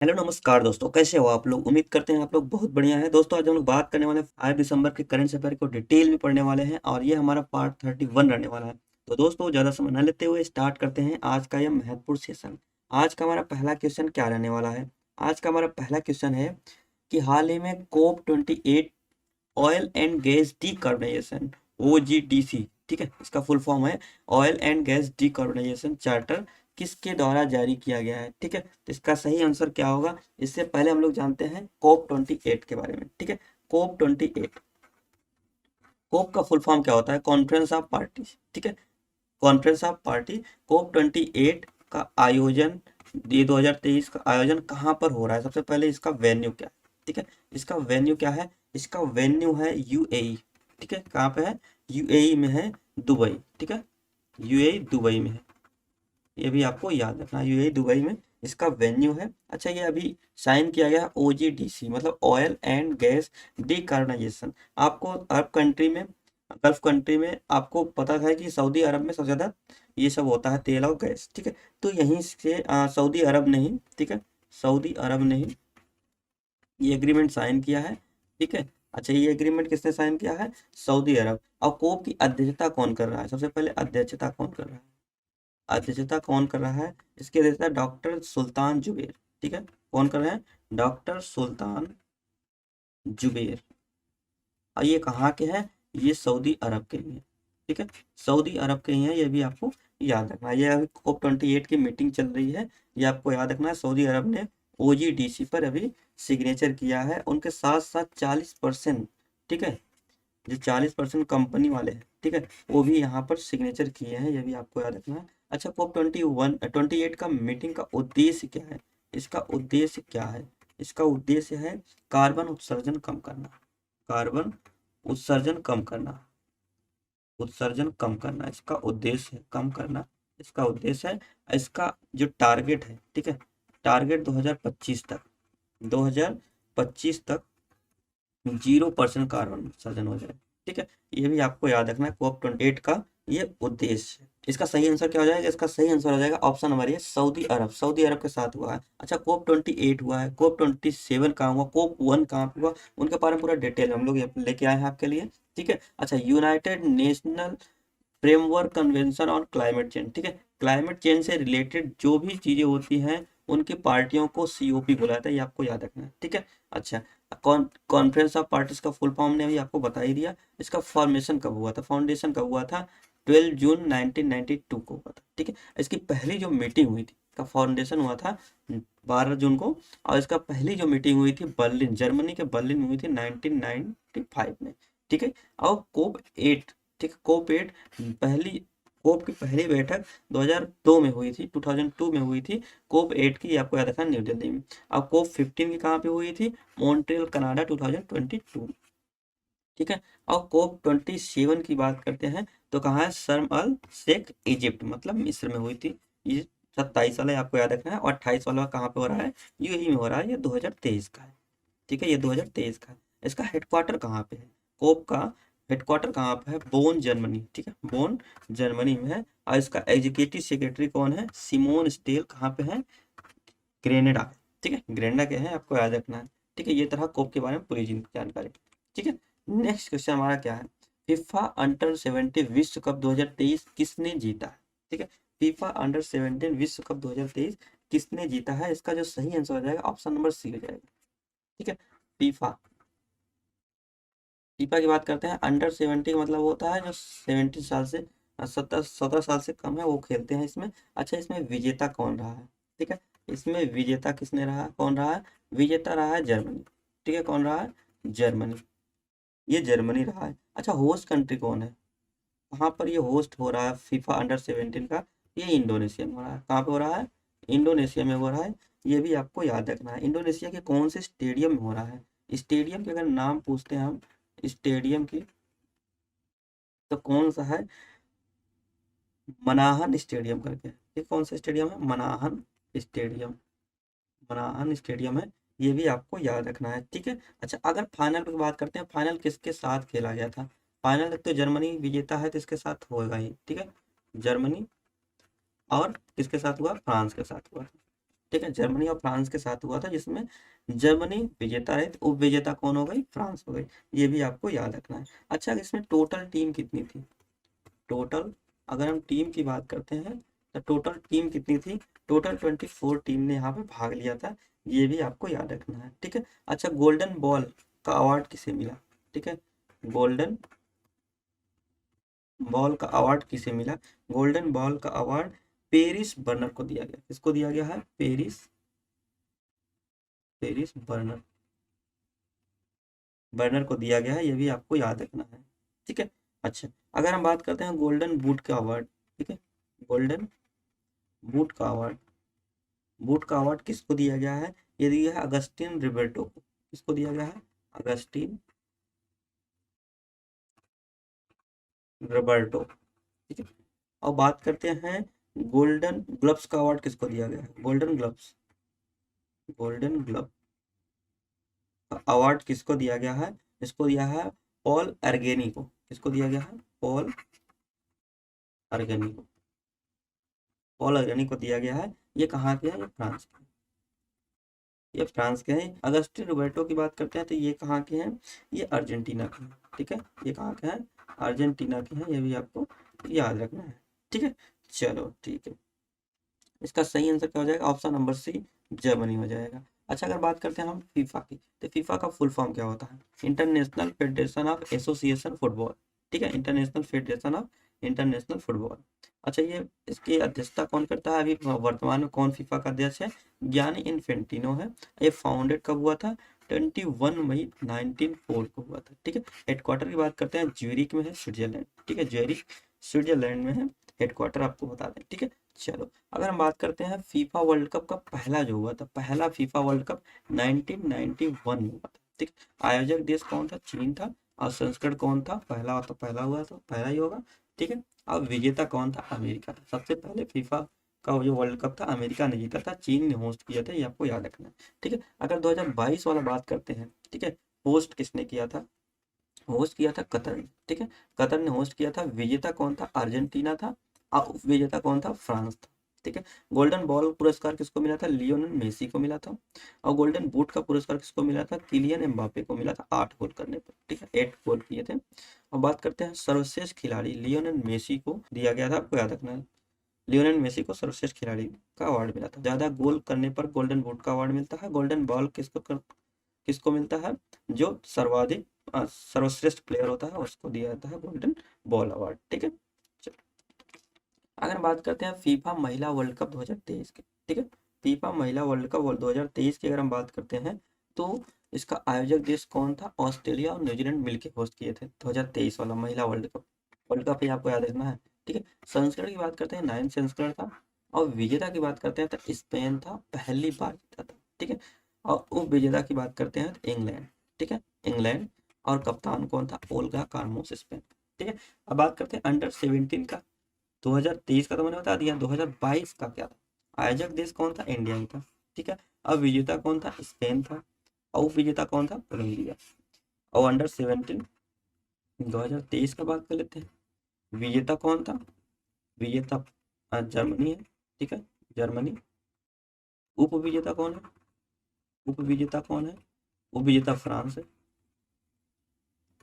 Hello नमस्कार दोस्तों, कैसे हो आप लोग। उम्मीद करते हैं आप लोग बहुत बढ़िया हैं। दोस्तों आज हम लोग बात करने वाले हैं 5 दिसंबर के करंट अफेयर को डिटेल में पढ़ने वाले हैं और ये हमारा पार्ट 31 रहने वाला है। तो दोस्तों ज़्यादा समय न लेते हुए स्टार्ट करते हैं आज का यह महत्वपूर्ण सेशन। आज का हमारा पहला क्वेश्चन क्या रहने वाला है। आज का हमारा पहला क्वेश्चन है कि हाल ही में COP28 oil and gas decarbonisation OGDC, ठीक है, इसका फुल फॉर्म है oil and gas decarbonisation charter, किसके द्वारा जारी किया गया है। ठीक है, तो इसका सही आंसर क्या होगा। इससे पहले हम लोग जानते हैं COP28 के बारे में। ठीक है, COP28, कोप का फुल फॉर्म क्या होता है, कॉन्फ्रेंस ऑफ पार्टी। ठीक है, कॉन्फ्रेंस ऑफ पार्टी। COP28 का आयोजन, ये 2023 का आयोजन कहाँ पर हो रहा है। सबसे पहले इसका वेन्यू क्या है। ठीक है, इसका वेन्यू क्या है, इसका वेन्यू है यूएई। ठीक है, कहाँ पे है, यूएई में है, दुबई। ठीक है, यूएई दुबई में है, ये भी आपको याद रखना, यूएई दुबई में इसका वेन्यू है। अच्छा, ये अभी साइन किया गया ओजीडीसी, मतलब ऑयल एंड गैस डिकार्बोनाइजेशन। आपको अरब कंट्री में, गल्फ कंट्री में आपको पता है कि सऊदी अरब में सबसे ज़्यादा ये सब होता है, तेल और गैस। ठीक है, तो यहीं से सऊदी अरब ने ही, ठीक है, सऊदी अरब ने ही ये एग्रीमेंट साइन किया है। ठीक है, अच्छा, ये एग्रीमेंट किसने साइन किया है, सऊदी अरब। और कोप की अध्यक्षता कौन कर रहा है, सबसे पहले अध्यक्षता कौन कर रहा है, अध्यक्षता कौन कर रहा है, इसकी अध्यक्षता डॉक्टर सुल्तान जुबेर। ठीक है, कौन कर रहे हैं, डॉक्टर सुल्तान जुबेर। और ये कहाँ के हैं, ये सऊदी अरब के ही हैं। ठीक है, सऊदी अरब के ही हैं, ये भी आपको याद रखना है। ये अभी COP28 की मीटिंग चल रही है, ये आपको याद रखना है। सऊदी अरब ने OGDC पर अभी सिग्नेचर किया है, उनके साथ साथ 40%, ठीक है, जो 40% कंपनी वाले हैं, ठीक है, वो भी यहाँ पर सिग्नेचर किए हैं, ये भी आपको याद रखना है। अच्छा, COP28 का मीटिंग का उद्देश्य क्या है, इसका उद्देश्य क्या है, इसका उद्देश्य है कार्बन उत्सर्जन कम करना, कार्बन उत्सर्जन कम करना, उत्सर्जन कम करना इसका उद्देश्य है, कम करना इसका उद्देश्य है। इसका जो टारगेट है, ठीक है, टारगेट 2025 तक, 2025 तक 0% कार्बन उत्सर्जन हो जाए। ठीक है, ये भी आपको याद रखना है COP28 का ये उद्देश्य है। इसका सही आंसर क्या हो जाएगा, इसका सही आंसर हो जाएगा ऑप्शन नंबर ये, सऊदी अरब। सऊदी अरब के साथ हुआ है। अच्छा, COP28 हुआ है, COP27 कहाँ हुआ, COP1 कहाँ पे हुआ, उनके बारे में पूरा डिटेल हम लोग यहाँ पे लेके आए हैं आपके लिए। ठीक है, अच्छा, United national framework convention on climate change. ठीक है, क्लाइमेट चेंज से रिलेटेड जो भी चीजें होती हैं उनकी पार्टियों को COP बुलाता है, ये आपको याद रखना है। ठीक है, अच्छा, कॉन्फ्रेंस ऑफ पार्टीज का फुल फॉर्म ने भी आपको बता ही दिया। इसका फॉर्मेशन कब हुआ था, फाउंडेशन कब हुआ था, 12 जून 1992 को हुआ था। ठीक है, इसकी पहली जो मीटिंग हुई थी, इसका फाउंडेशन हुआ था 12 जून को, और इसका पहली जो मीटिंग हुई थी बर्लिन, जर्मनी के बर्लिन में हुई थी 1995 में। ठीक है, और COP8, ठीक है, COP8 पहली, कोप की पहली बैठक 2002 में हुई थी, 2002 में हुई थी। COP8 की आपको याद रखना, न्यू दिल्ली में। अब COP15 की कहाँ पे हुई थी, मॉन्ट्रियल कनाडा 2022। ठीक है, और COP27 की बात करते हैं तो कहाँ है, शर्म अल शेख इजिप्ट, मतलब मिस्र में हुई थी। ये 27 वाला आपको याद रखना है, और 28 वाला कहाँ पे हो रहा है, यूएई में हो रहा है, ये 2023 का है। ठीक है, ये 2023 का है। इसका हेडक्वार्टर कहाँ पे है, कोप का हेडक्वार्टर कहाँ पे है, बोन जर्मनी। ठीक है, बोन जर्मनी में है। और इसका एग्जीक्यूटिव सेक्रेटरी कौन है, सिमोन स्टेल, कहाँ पे है, ग्रेनेडा। ठीक है, ग्रेनेडा के हैं, आपको याद रखना है। ठीक है, ये तरह कोप के बारे में पूरी जानकारी। ठीक है, नेक्स्ट क्वेश्चन हमारा क्या है, फीफा अंडर 17 विश्व कप 2023 किसने जीता है। ठीक है, फीफा अंडर 17 विश्व कप 2023 किसने जीता है, इसका जो सही आंसर हो जाएगा ऑप्शन नंबर सी हो जाएगा। ठीक है, फीफा, फीफा की बात करते हैं, अंडर 17 का मतलब होता है जो 17 साल से 17 साल से कम है वो खेलते हैं इसमें। अच्छा, इसमें विजेता कौन रहा है, ठीक है, इसमें विजेता किसने रहा, कौन रहा है, विजेता रहा है जर्मनी। ठीक है, कौन रहा है, जर्मनी, ये जर्मनी रहा है। अच्छा, होस्ट कंट्री कौन है, कहाँ पर ये होस्ट हो रहा है फीफा अंडर 17 का, ये इंडोनेशिया में हो रहा है। कहाँ पे हो रहा है, इंडोनेशिया में हो रहा है। ये भी आपको याद रखना है, इंडोनेशिया के कौन से स्टेडियम में हो रहा है। स्टेडियम के अगर नाम पूछते हैं हम, स्टेडियम की, तो कौन सा है, मनाहन स्टेडियम करके। ये कौन सा स्टेडियम है, मनाहन स्टेडियम, मनाहन स्टेडियम है, ये भी आपको याद रखना है। ठीक है, अच्छा, अगर फाइनल की बात करते हैं, फाइनल किसके साथ खेला गया था, फाइनल तो जर्मनी विजेता है तो इसके साथ होगा ही। ठीक है, जर्मनी, और किसके साथ हुआ, फ्रांस के साथ हुआ। ठीक है, जर्मनी और फ्रांस के साथ हुआ था, जिसमें जर्मनी विजेता रही, तो उप विजेता कौन हो गई, फ्रांस हो गई। ये भी आपको याद रखना है। अच्छा, इसमें टोटल टीम कितनी थी, टोटल अगर हम टीम की बात करते हैं तो टोटल टीम कितनी थी, टोटल 24 टीम ने यहाँ पे भाग लिया था। ये भी आपको याद रखना है। ठीक है। अच्छा, गोल्डन बॉल का अवार्ड किसे मिला, ठीक है, गोल्डन बॉल का अवार्ड किसे मिला, गोल्डन बॉल का अवार्ड पेरिस बर्नर को दिया गया। किसको दिया गया है, पेरिस, पेरिस बर्नर, बर्नर को दिया गया है। ये भी आपको याद रखना है। ठीक है। अच्छा, अगर हम बात करते हैं गोल्डन बूट का अवार्ड, ठीक है, गोल्डन बूट का अवार्ड, बूट का अवार्ड किसको दिया गया है, ये दिया है अगस्टिन रिबेर्टो को। किसको दिया गया है, अगस्टिन रिबर्टो। ठीक है। और बात करते हैं गोल्डन ग्लव्स का अवार्ड किसको दिया गया है, गोल्डन ग्लव्स, गोल्डन ग्लव का अवार्ड किसको दिया गया है, इसको दिया है पॉल अर्गेनी को। किसको दिया गया है, पॉल अर्गेनी को, पॉल अर्गेनी को दिया गया है। ये कहाँ के हैं, ये फ्रांस के, ये फ्रांस के हैं। अगस्टिन रोबर्टो की बात करते हैं तो ये कहाँ के हैं, ये अर्जेंटीना के हैं। ठीक है, ये कहाँ के हैं, अर्जेंटीना के हैं। ये भी आपको याद रखना है। ठीक है, चलो ठीक है। इसका सही आंसर क्या हो जाएगा, ऑप्शन नंबर सी, जर्मनी हो जाएगा। अच्छा, अगर बात करते हैं हम फीफा की, तो फीफा का फुल फॉर्म क्या होता है, international federation of association football. ठीक है, international federation of international football. अच्छा, ये इसकी अध्यक्षता कौन करता है, अभी वर्तमान में कौन फीफा का अध्यक्ष है, गियानी इन्फेंटिनो है। ये फाउंडेड कब हुआ था, 21 मई 1904 को हुआ था। ठीक है। हेडक्वार्टर की बात करते हैं, ज्यूरिक में है, स्विट्जरलैंड। ठीक है, ज्यूरिक स्विट्जरलैंड में है हेडक्वार्टर, आपको बता दें। ठीक है। चलो, अगर हम बात करते हैं फीफा वर्ल्ड कप का पहला जो हुआ था, पहला फीफा वर्ल्ड कप 1991 में हुआ था। ठीक, आयोजक देश कौन था, चीन था। और संस्करण कौन था, पहला तो पहला हुआ तो पहला ही होगा। ठीक है। अब विजेता कौन था, अमेरिका था। सबसे पहले फीफा का जो वर्ल्ड कप था अमेरिका ने जीता था, चीन ने होस्ट किया था, ये आपको याद रखना है। ठीक है। अगर 2022 वाला बात करते हैं, ठीक है, होस्ट किसने किया था, होस्ट किया था कतर ने। ठीक है, कतर ने होस्ट किया था। विजेता कौन था, अर्जेंटीना था। और उप विजेता कौन था, फ्रांस था। ठीक है। गोल्डन बॉल पुरस्कार किसको मिला था, लियोनेल मेसी को मिला था। और गोल्डन बूट का पुरस्कार किसको मिला था, किलियन एम्बापे को मिला था, 8 गोल करने पर। ठीक है, 8 गोल किए थे। और बात करते हैं सर्वश्रेष्ठ खिलाड़ी, लियोनेल मेसी को दिया गया था, आपको याद रखना है। लियोनेल मेसी को सर्वश्रेष्ठ खिलाड़ी का अवार्ड मिला था। ज्यादा गोल करने पर गोल्डन बूट का अवार्ड मिलता है। गोल्डन बॉल किसको मिलता है, जो सर्वाधिक सर्वश्रेष्ठ प्लेयर होता है उसको दिया जाता है गोल्डन बॉल अवार्ड। ठीक है। चलो, अगर बात करते हैं फीफा महिला वर्ल्ड कप 2023 की, ठीक है, फीफा महिला वर्ल्ड कप 2023 की अगर हम बात करते हैं तो इसका आयोजक देश कौन था, ऑस्ट्रेलिया और न्यूजीलैंड मिलकर होस्ट किए थे 2023 वाला महिला वर्ल्ड कप। वर्ल्ड कप ये आपको याद रखना है। ठीक है। संस्करण की बात करते हैं, 9 संस्करण था। और विजेता की बात करते हैं तो स्पेन था, पहली बार जीता था। ठीक है। और उप विजेता की बात करते हैं तो इंग्लैंड। ठीक है, इंग्लैंड। और कप्तान कौन था, ओल्गा कार्लोस, स्पेन। ठीक है। अब बात करते हैं अंडर 17 का। 2023 का तो मैंने बता दिया, 2022 का क्या था, आयोजक देश कौन था, इंडिया ही था। ठीक है। अब विजेता कौन था, स्पेन था। और उप विजेता कौन था, कोलंबिया। और अंडर 17 2023 का बात कर लेते हैं, विजेता कौन था, विजेता जर्मनी है। ठीक है, जर्मनी। उप विजेता कौन है, उप विजेता कौन है, उप विजेता फ्रांस है।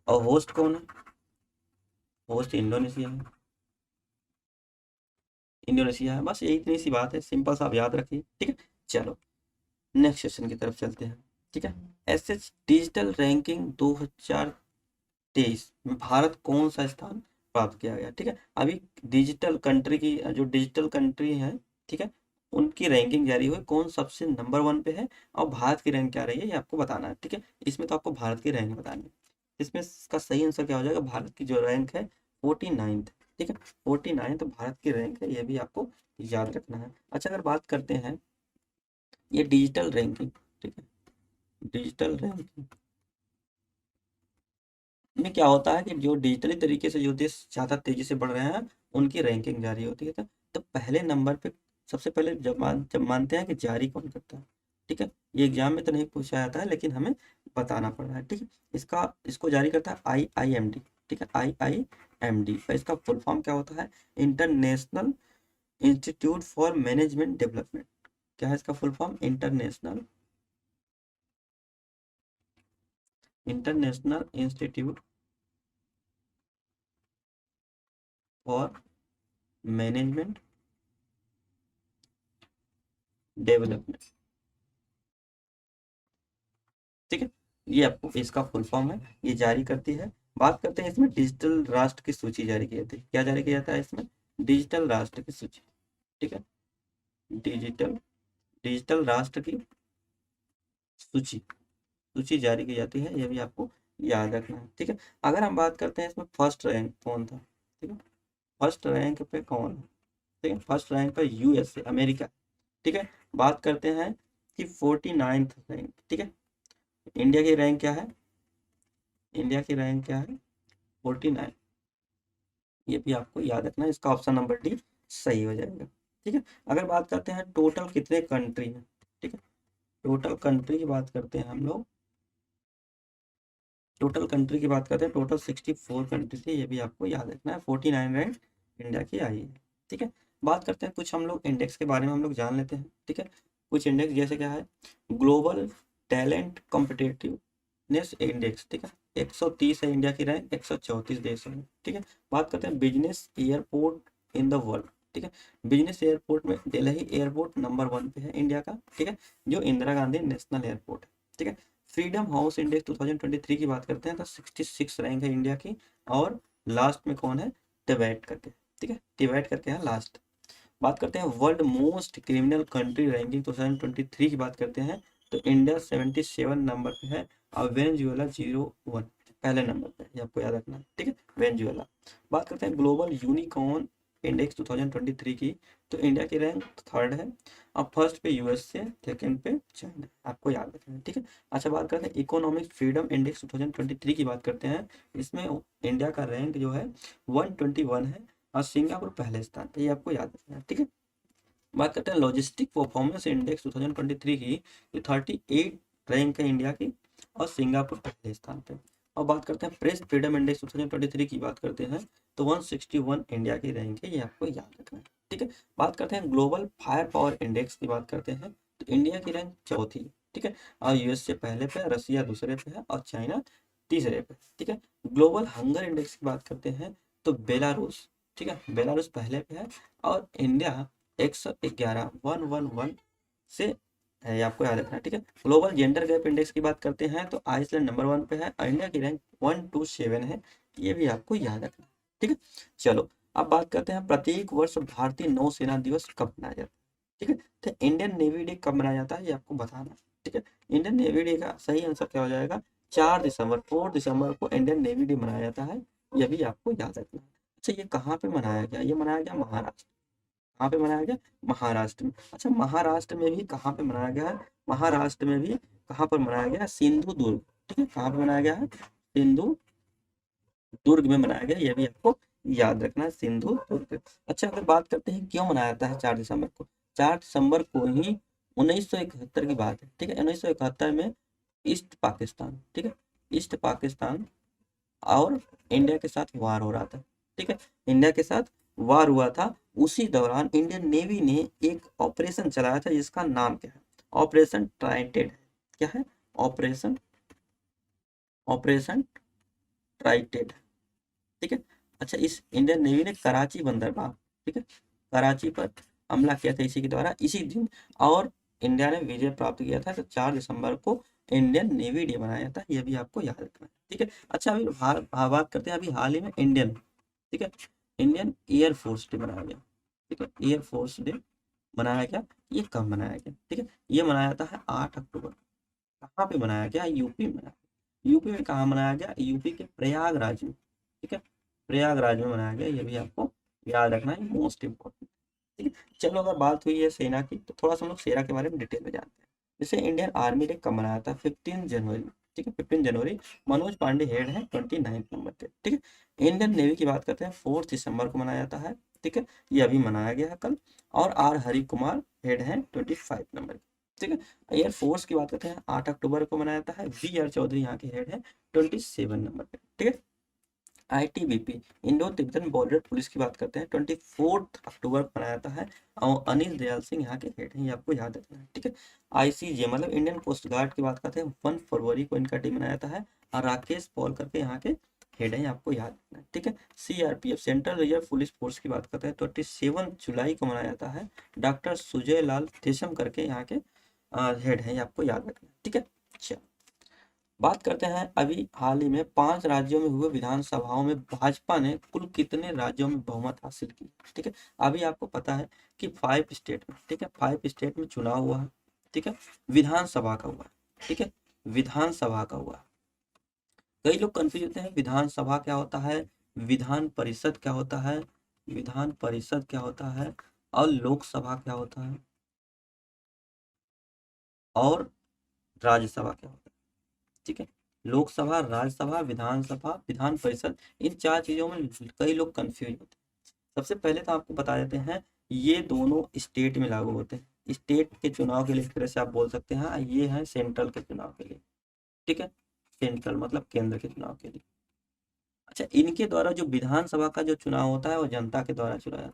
और होस्ट कौन है, होस्ट इंडोनेशिया है, इंडोनेशिया है। बस यही इतनी सी बात है, सिंपल सा आप याद रखिए। ठीक है। चलो, नेक्स्ट सेशन की तरफ चलते हैं। ठीक है। एसएच डिजिटल रैंकिंग 2023 में भारत कौन सा स्थान प्राप्त किया गया। ठीक है, अभी डिजिटल कंट्री की जो डिजिटल कंट्री है, ठीक है, उनकी रैंकिंग जारी हुई, कौन सबसे नंबर 1 पे है और भारत की रैंक क्या रही है ये आपको बताना है। ठीक है, इसमें तो आपको भारत की रैंक बतानी है। इसमें इसका सही आंसर क्या हो जाएगा, भारत की जो रैंक है 49th। ठीक है, 49th भारत की रैंक है, ये भी आपको याद रखना है। अच्छा, अगर बात करते हैं ये डिजिटल रैंकिंग, ठीक है, डिजिटल रैंकिंग में क्या होता है कि जो डिजिटली तरीके से जो देश ज़्यादा तेजी से बढ़ रहे हैं उनकी रैंकिंग जारी होती है। तो पहले नंबर पे सबसे पहले जब मानते हैं कि जारी कौन करता है। ठीक है, ये एग्जाम में तो नहीं पूछा जाता है लेकिन हमें बताना पड़ रहा है। ठीक है, इसको जारी करता है IIMD। ठीक है, IIMD, और इसका फुल फॉर्म क्या होता है, international institute for management development. क्या है इसका full form? International institute for management development. ठीक है, ये आपको इसका फुल फॉर्म है, ये जारी करती है। बात करते हैं इसमें डिजिटल राष्ट्र की सूची जारी की जाती है। क्या जारी किया जाता है इसमें? डिजिटल राष्ट्र की सूची। ठीक है, डिजिटल डिजिटल राष्ट्र की सूची सूची जारी की जाती है, ये भी आपको याद रखना है। ठीक है, अगर हम बात करते हैं इसमें फर्स्ट रैंक कौन था? ठीक है, फर्स्ट रैंक पे कौन है? ठीक है, फर्स्ट रैंक पे यूएसए अमेरिका। ठीक है, बात करते हैं कि 49th रैंक। ठीक है, इंडिया की रैंक क्या है? इंडिया की रैंक क्या है? 49। ये भी आपको याद रखना है, इसका ऑप्शन नंबर डी सही हो जाएगा। ठीक है, अगर बात करते हैं टोटल कितने कंट्री हैं, ठीक है, टोटल कंट्री की बात करते हैं हम लोग, टोटल कंट्री की बात करते हैं, टोटल 64 कंट्री थी, ये भी आपको याद रखना है। 49 रैंक इंडिया की आई है। ठीक है, बात करते हैं कुछ हम लोग इंडेक्स के बारे में हम लोग जान लेते हैं। ठीक है, कुछ इंडेक्स जैसे क्या है, ग्लोबल टैलेंट कॉम्पिटिटिवनेस इंडेक्स। ठीक है, 130 है इंडिया की रैंक, 134 देश है। ठीक है, बात करते हैं business airport in the world. ठीक है, बिजनेस एयरपोर्ट में दिल्ली एयरपोर्ट नंबर 1 पे है इंडिया का। ठीक है, जो इंदिरा गांधी नेशनल एयरपोर्ट है। ठीक है, फ्रीडम हाउस इंडेक्स 2023 की बात करते हैं तो 66 रैंक है इंडिया की, और लास्ट में कौन है? टिबेट करके। ठीक है, टिबेट करके है लास्ट। बात करते हैं world most criminal country ranking 2023 की बात करते हैं तो इंडिया 77 नंबर पे है, और वेनेजुएला 01 पहले नंबर पे है, ये आपको याद रखना है। ठीक है, वेनेजुएला। बात करते हैं ग्लोबल यूनिकॉर्न इंडेक्स 2023 की, तो इंडिया की रैंक थर्ड है, और फर्स्ट पे यूएसए, सेकंड पे चाइना, आपको याद रखना है। ठीक है, अच्छा बात करते हैं इकोनॉमिक फ्रीडम इंडेक्स 2023 की बात करते हैं, इसमें इंडिया का रैंक जो है 121 है, और सिंगापुर पहले स्थान पे, ये आपको याद रखना है। ठीक है, बात करते हैं लॉजिस्टिक परफॉर्मेंस इंडेक्स 2023 की, ये 38 रैंक है इंडिया की, और सिंगापुर पहले स्थान पे। और बात करते हैं प्रेस फ्रीडम इंडेक्स 2023 की बात करते हैं तो 161 इंडिया की रैंक है, ये आपको याद रखना है। ठीक है, बात करते हैं ग्लोबल फायर पावर इंडेक्स की बात करते हैं तो इंडिया की रैंक चौथी। ठीक है, और यूएसए पहले पे, रसिया दूसरे पे है, और चाइना तीसरे पे। ठीक है, ग्लोबल हंगर इंडेक्स की बात करते हैं तो बेलारूस, ठीक है, बेलारूस पहले पे है, और इंडिया 111 111 से है, ये आपको याद रखना है। ठीक है, ग्लोबल जेंडर गैप इंडेक्स की बात करते हैं तो आइसलैंड नंबर 1 पे है, और इंडिया की रैंक 127 है, ये भी आपको याद रखना है। ठीक है, चलो अब बात करते हैं प्रत्येक वर्ष भारतीय नौसेना दिवस कब मनाया जाता है। ठीक है, तो इंडियन नेवी डे कब मनाया जाता है, ये आपको बताना है। ठीक है, इंडियन नेवी डे का सही आंसर क्या हो जाएगा? 4 दिसंबर, 4 दिसंबर को इंडियन नेवी डे मनाया जाता है, ये भी आपको याद रखना है। अच्छा, ये कहाँ पे मनाया गया? ये मनाया गया महाराष्ट्र। कहाँ पे मनाया गया? महाराष्ट्र में। अच्छा, महाराष्ट्र में भी कहाँ पे मनाया गया है? महाराष्ट्र में भी कहाँ पर मनाया गया है? सिंधु दुर्ग। ठीक है, कहाँ पे मनाया गया है? सिंधु दुर्ग में मनाया गया, ये भी आपको याद रखना है, सिंधु दुर्ग। अच्छा, अगर बात करते हैं क्यों मनाया जाता है 4 दिसंबर को, 4 दिसंबर को ही 1971 की बात है। ठीक है, 1971 में ईस्ट पाकिस्तान, ठीक है, ईस्ट पाकिस्तान और इंडिया के साथ वार हो रहा था। ठीक है, इंडिया के साथ वार हुआ था, उसी दौरान इंडियन नेवी ने एक ऑपरेशन चलाया था जिसका नाम क्या है? Operation Trident. क्या है? Operation Operation Trident. ठीक है, अच्छा, इस इंडियन नेवी ने कराची बंदरगाह, ठीक है, कराची पर हमला किया था इसी के द्वारा, इसी दिन, और इंडिया ने विजय प्राप्त किया था। तो 4 दिसंबर को इंडियन नेवी डे मनाया था, ये भी आपको याद रखना है। ठीक है, अच्छा अभी बात करते हैं अभी हाल ही में इंडियन, ठीक है, इंडियन एयरफोर्स डे मनाया गया। ठीक है, एयरफोर्स डे मनाया गया, ये कब मनाया गया? ठीक है, ये मनाया जाता है 8 अक्टूबर। कहाँ पे मनाया गया? यूपी में। यूपी में कहाँ मनाया गया? यूपी के प्रयागराज में। ठीक है, प्रयागराज में मनाया गया, ये भी आपको याद रखना है, मोस्ट इम्पोर्टेंट। ठीक है, चलो अगर बात हुई है सेना की तो थोड़ा सा हम लोग सेना के बारे में डिटेल में जानते हैं। जैसे इंडियन आर्मी डे कब मनाया था? 15 जनवरी। ठीक है, 15 जनवरी। मनोज पांडे हेड है 29 नंबर पे। ठीक है, इंडियन नेवी की बात करते हैं 4 दिसंबर को मनाया जाता है। ठीक है, ये अभी मनाया गया है कल, और आर हरि कुमार हेड है 25 नंबर पे। ठीक है, एयरफोर्स की बात करते हैं 8 अक्टूबर को मनाया जाता है, वी आर चौधरी यहाँ के हेड है 27 नंबर पे। ठीक है, ITBP Indo Tibetan border police की बात करते हैं, 24 अक्टूबर को मनाया जाता है और अनिल दयाल सिंह यहाँ के हेड हैं, ये आपको याद रखना है। ठीक है, आईसीजे मतलब इंडियन कोस्ट गार्ड की बात करते हैं, 1 फरवरी को इनका डे मनाया जाता है और राकेश पॉल करके यहाँ के हेड हैं, आपको याद रखना है। ठीक है, CRPF central reserve police force की बात करते हैं, 27 जुलाई को मनाया जाता है, डॉक्टर सुजय लाल थेसम करके यहाँ के हेड हैं, आपको याद रखना है। ठीक है, चलो बात करते हैं अभी हाल ही में 5 राज्यों में हुए विधानसभाओं में भाजपा ने कुल कितने राज्यों में बहुमत हासिल की। ठीक है, अभी आपको पता है कि 5 स्टेट में, ठीक है, 5 स्टेट में चुनाव हुआ है। ठीक है, विधानसभा का हुआ है। ठीक है, विधानसभा का हुआ है। कई लोग कंफ्यूज होते हैं, विधानसभा क्या होता है, विधान परिषद क्या होता है, विधान परिषद क्या होता है और लोकसभा क्या होता है और राज्यसभा क्या होता है। ठीक है, लोकसभा, राज्यसभा, विधानसभा, विधान परिषद, इन 4 चीजों में कई लोग कंफ्यूज होते हैं। सबसे पहले तो आपको बता देते हैं, ये दोनों स्टेट में लागू होते हैं। स्टेट के चुनाव के लिए एक तरह से आप बोल सकते हैं, ये है सेंट्रल के चुनाव के लिए। ठीक है, सेंट्रल मतलब केंद्र के चुनाव के लिए। अच्छा, इनके द्वारा जो विधानसभा का जो चुनाव होता है वो जनता के द्वारा चुना जाता है।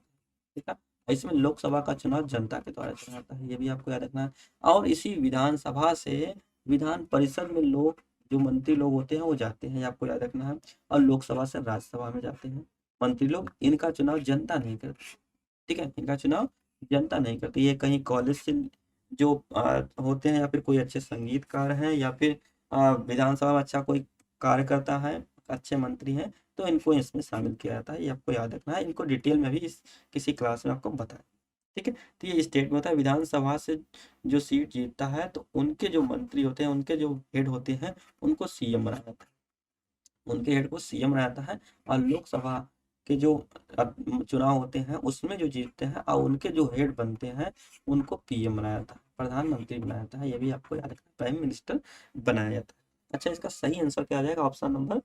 ठीक है, इसमें लोकसभा का चुनाव जनता के द्वारा चुना जाता है, ये भी आपको याद रखना है। और इसी विधानसभा से विधान परिषद में लोग, जो मंत्री लोग होते हैं वो जाते हैं, ये आपको याद रखना है। और लोकसभा से राज्यसभा में जाते हैं मंत्री लोग, इनका चुनाव जनता नहीं करती। ठीक है, इनका चुनाव जनता नहीं करती। ये कहीं कॉलेज से जो होते हैं या फिर कोई अच्छे संगीतकार हैं या फिर विधानसभा में अच्छा कोई कार्य करता है, अच्छे मंत्री हैं, तो इनको इसमें शामिल किया जाता है, ये आपको याद रखना है। इनको डिटेल में भी किसी क्लास में आपको बताया। ठीक है, तो ये स्टेट में होता है। विधानसभा से जो सीट जीतता है तो उनके जो मंत्री होते हैं, उनके जो हेड होते हैं, उनको सीएम बनाया जाता है, उनके हेड को सीएम बनाया जाता है। और लोकसभा के जो चुनाव होते हैं उसमें जो जीतते हैं और उनके जो हेड बनते हैं उनको पीएम बनाया जाता है, प्रधानमंत्री बनाया जाता है, ये भी आपको याद रखना है, प्राइम मिनिस्टर बनाया जाता है। अच्छा, इसका सही आंसर क्या आ जाएगा, ऑप्शन नंबर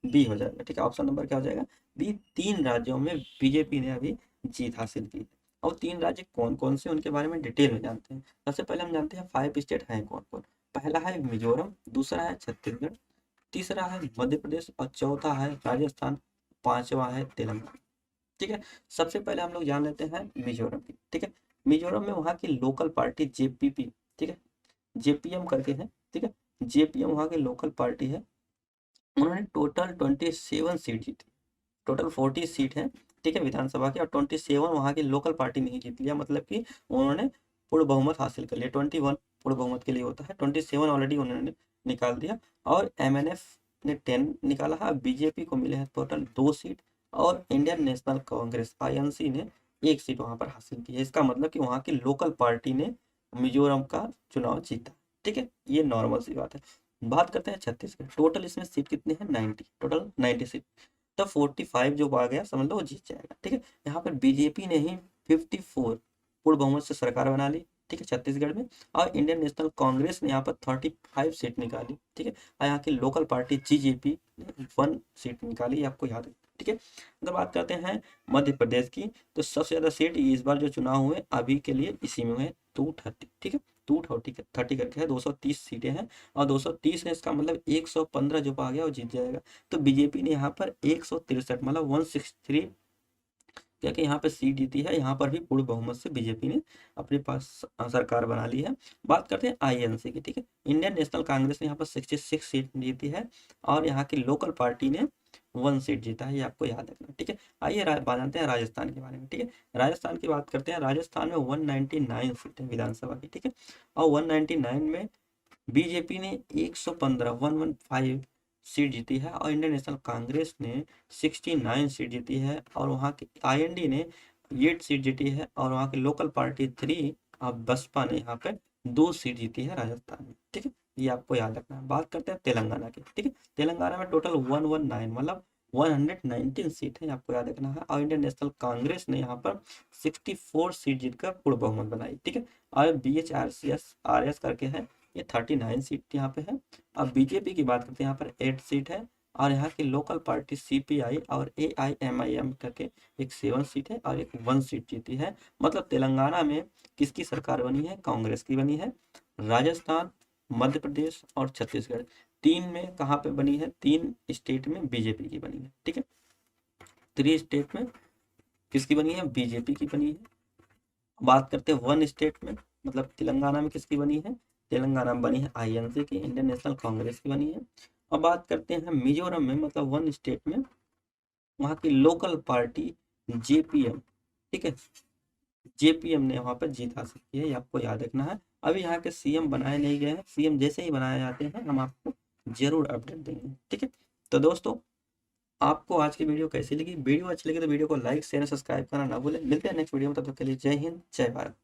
बी हो जाएगा। ठीक है, ऑप्शन नंबर क्या हो जाएगा, बी। 3 राज्यों में बीजेपी ने अभी जीत हासिल की। और 3 राज्य कौन कौन से, उनके बारे में डिटेल में जानते हैं। सबसे पहले हम जानते हैं 5 स्टेट हैं कौन कौन। पहला है मिजोरम, दूसरा है छत्तीसगढ़, तीसरा है मध्य प्रदेश और चौथा है राजस्थान, पांचवा है तेलंगाना। ठीक है, सबसे पहले हम लोग जान लेते हैं मिजोरम की। ठीक है, मिजोरम में वहाँ की लोकल पार्टी जेपीपी, ठीक है, जेपीएम करके है। ठीक है, जेपीएम वहाँ की लोकल पार्टी है। उन्होंने टोटल 27 सीट जीती, टोटल 40 सीट है। ठीक है, विधानसभा की, और 27 वहाँ की लोकल पार्टी नहीं जीत लिया, मतलब कि उन्होंने पूर्ण बहुमत हासिल कर लिया। 21 पूर्ण बहुमत के लिए होता है, 27 ऑलरेडी उन्होंने निकाल दिया। और एमएनएफ ने 10 निकाला है, बीजेपी को मिले हैं टोटल 2 सीट, और इंडियन नेशनल कांग्रेस आईएनसी ने 1 सीट वहां पर हासिल की है। इसका मतलब कि वहां की लोकल पार्टी ने मिजोरम का चुनाव जीता। ठीक है, ये नॉर्मल सी बात है। बात करते हैं छत्तीसगढ़, टोटल इसमें सीट कितनी है, 90, टोटल 90 सीट। तो 45 जो आ गया समझ लो वो जीत जाएगा। ठीक है, यहाँ पर बीजेपी ने ही 54 पूर्ण बहुमत से सरकार बना ली। ठीक है, छत्तीसगढ़ में। और इंडियन नेशनल कांग्रेस ने यहाँ पर 35 सीट निकाली। ठीक है, और यहाँ की लोकल पार्टी जीजेपी ने 1 सीट निकाली, आपको याद है। ठीक है, अगर बात करते हैं मध्य प्रदेश की, तो सबसे ज्यादा सीट इस बार जो चुनाव हुए अभी के लिए इसी में हुए 230। ठीक है, 230 करके है, 230 सीटें हैं। और 230 है, इसका मतलब 115 जो आ गया वो जीत जाएगा। तो बीजेपी ने यहाँ पर 163 मतलब 163 क्या कि यहाँ पे सीट जीती है। यहाँ पर भी पूर्ण बहुमत से बीजेपी ने अपने पास सरकार बना ली है। बात करते हैं आईएनसी की। ठीक है, इंडियन नेशनल कांग्रेस ने यहाँ पर 66 सीट जीती है, और यहाँ की लोकल पार्टी ने 1 सीट जीता है, ये आपको याद रखना। ठीक है, आइए बात जानते हैं राजस्थान के बारे में। ठीक है, राजस्थान की बात करते हैं। राजस्थान में 199 सीट है विधानसभा की। ठीक है, और 199 में बीजेपी ने 115 सीट जीती है, और इंडियन नेशनल कांग्रेस ने 69 सीट जीती है, और वहाँ की आईएनडी ने 8 सीट जीती है, और वहाँ की लोकल पार्टी 3 और बसपा ने यहाँ पे 2 सीट जीती है राजस्थान में। ठीक है, ये आपको याद रखना है। बात करते हैं तेलंगाना की। ठीक है, तेलंगाना में टोटल 119 मतलब 119 सीट है, आपको याद रखना है। और इंडियन नेशनल कांग्रेस ने यहाँ पर 64 सीट जीतकर पूर्ण बहुमत बनाई। ठीक है, और BHRCS करके है, ये 39 सीट यहाँ पे है। अब बीजेपी की बात करते हैं, यहाँ पर 8 सीट है, और यहाँ की लोकल पार्टी सीपीआई और AIMIM करके एक 7 सीट है, और एक 1 सीट जीती है। मतलब तेलंगाना में किसकी सरकार बनी है, कांग्रेस की बनी है। राजस्थान, मध्य प्रदेश और छत्तीसगढ़ 3 में कहाँ पे बनी है, 3 स्टेट में बीजेपी की बनी है, ठीक है। 3 स्टेट में किसकी बनी है, बीजेपी की बनी है। बात करते हैं 1 स्टेट में, मतलब तेलंगाना में किसकी बनी है, तेलंगाना में बनी है आईएनसी की, इंडियन नेशनल कांग्रेस की बनी है। और बात करते हैं मिजोरम में, मतलब 1 स्टेट में, वहाँ की लोकल पार्टी जेपीएम, ठीक है, जेपीएम ने वहाँ पर जीत हासिल की है, ये आपको याद रखना है। अभी यहाँ के सीएम बनाए नहीं गए हैं, सीएम जैसे ही बनाए जाते हैं हम आपको जरूर अपडेट देंगे, ठीक है। तो दोस्तों, आपको आज की वीडियो कैसी लगी, वीडियो अच्छी लगी तो वीडियो को लाइक शेयर सब्सक्राइब करना ना भूलें। मिलते हैं नेक्स्ट वीडियो में, तब तक के लिए जय हिंद जय भारत।